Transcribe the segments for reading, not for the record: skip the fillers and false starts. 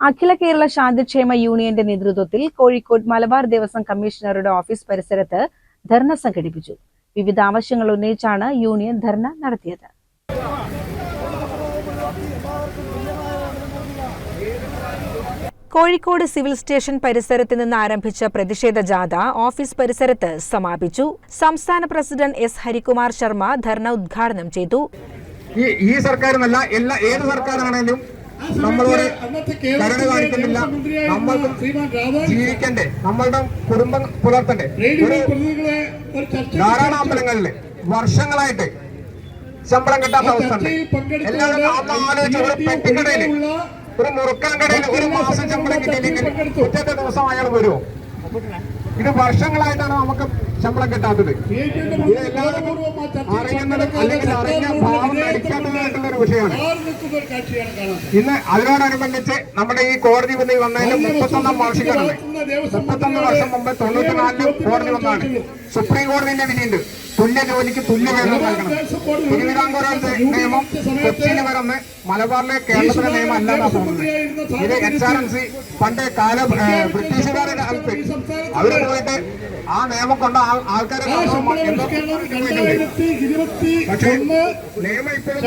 അഖില കേരള ശാന്തിക്ഷേമ യൂണിയന്റെ നേതൃത്വത്തിൽ കോഴിക്കോട് മലബാർ ദേവസ്വം കമ്മീഷണറുടെ ഓഫീസ് പരിസരത്ത് ധർണ സംഘടിപ്പിച്ചു. വിവിധ ആവശ്യങ്ങൾ ഉന്നയിച്ചാണ് യൂണിയൻ ധർണ നടത്തിയത്. കോഴിക്കോട് സിവിൽ സ്റ്റേഷൻ പരിസരത്ത് നിന്ന് ആരംഭിച്ച പ്രതിഷേധ ജാഥ ഓഫീസ് പരിസരത്ത് സമാപിച്ചു. സംസ്ഥാന പ്രസിഡന്റ് എസ് ഹരികുമാർ ശർമ്മ ധർണ ഉദ്ഘാടനം ചെയ്തു. ഈ സർക്കാരെന്നല്ല ഏത് സർക്കാരാണെങ്കിലും നമ്മളോട് കരുണ കാണിക്കുന്നില്ല. നമ്മൾക്കും ജീവിക്കണ്ടേ, നമ്മളുടെ കുടുംബം പുലർത്തണ്ടേ. ധാരാളം അമ്പലങ്ങളിൽ വർഷങ്ങളായിട്ട് ശമ്പളം കിട്ടാത്ത അവസ്ഥ ഉണ്ട്. എല്ലാവരും ആലോചിച്ച് പെട്ടിക്കടയിൽ ഒരു മുറുക്കാൻ കടയിൽ ഒരു മാസം ശമ്പളം കിട്ടിയില്ലെങ്കിൽ പിറ്റത്തെ ദിവസം അയാൾ വരുമോ? ഇത് വർഷങ്ങളായിട്ടാണ് നമുക്ക് ശമ്പളം കിട്ടാത്തത്. ഇത് എല്ലാവർക്കും അറിയുന്നത് അല്ലെങ്കിൽ അറിഞ്ഞ ഭാവം നടിക്കാത്തതായിട്ടുള്ള ഒരു വിഷയമാണ്. ഇന്ന് അതിനോടനുബന്ധിച്ച് നമ്മുടെ ഈ കോടതി വിധി വന്നതിന് 31 വാർഷികമാണ്. 31 വർഷം മുമ്പ് 94 കോടതി വന്നാണ്. സുപ്രീം കോടതിന്റെ വിധിയുണ്ട്, തുല്യ ജോലിക്ക് തുല്യ വേതനം നൽകണം. തിരുവിതാംകൂറിന്റെ നിയമം കൊച്ചിയിൽ വരുന്ന മലബാറിലെ കേരളത്തിലെ നിയമം അല്ലാതെ പോകുന്നത്. ഇത് HRMC പണ്ട് ബ്രിട്ടീഷുകാരുടെ കാലത്ത് അവര് പോയിട്ട് ആ നിയമം കൊണ്ട് ആൾക്കാരെ പക്ഷേ നിയമം ഇപ്പോഴും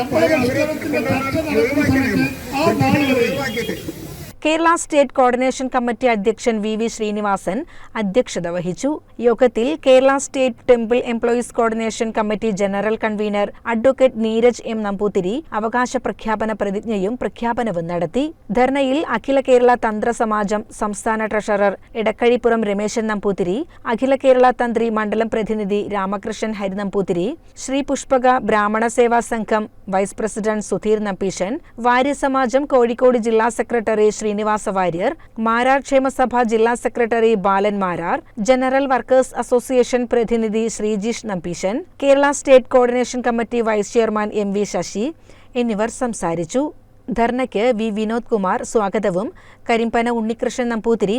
കേരള സ്റ്റേറ്റ് കോർഡിനേഷൻ കമ്മിറ്റി അധ്യക്ഷൻ വി ശ്രീനിവാസൻ അധ്യക്ഷത വഹിച്ചു. യോഗത്തിൽ Kerala state temple employees coordination committee general convener advocate Neeraj M Namboothiri അവകാശ പ്രഖ്യാപന പ്രതിജ്ഞയും പ്രഖ്യാപനവും നടത്തി. ധർണയിൽ അഖില കേരള തന്ത്ര സമാജം സംസ്ഥാന ട്രഷറർ എടക്കഴിപ്പുറം രമേശൻ നമ്പൂതിരി, അഖില കേരള തന്ത്രി മണ്ഡലം പ്രതിനിധി രാമകൃഷ്ണൻ ഹരിനമ്പൂതിരി, ശ്രീ പുഷ്പക ബ്രാഹ്മണ സേവാ സംഘം വൈസ് പ്രസിഡന്റ് സുധീർ നമ്പീശൻ, വാര്യസമാജം കോഴിക്കോട് ജില്ലാ സെക്രട്ടറി ശ്രീനിവാസ വാര്യർ, മാരാർ ക്ഷേമസഭ ജില്ലാ secretary Balan Marar, general workers association പ്രതിനിധി Sreejeesh Nambeesan, Kerala state coordination committee vice chairman MV Sasi എന്നിവർ സംസാരിച്ചു. ധർണയ്ക്ക് വി വിനോദ് കുമാർ സ്വാഗതവും കരിമ്പന ഉണ്ണികൃഷ്ണൻ നമ്പൂതിരി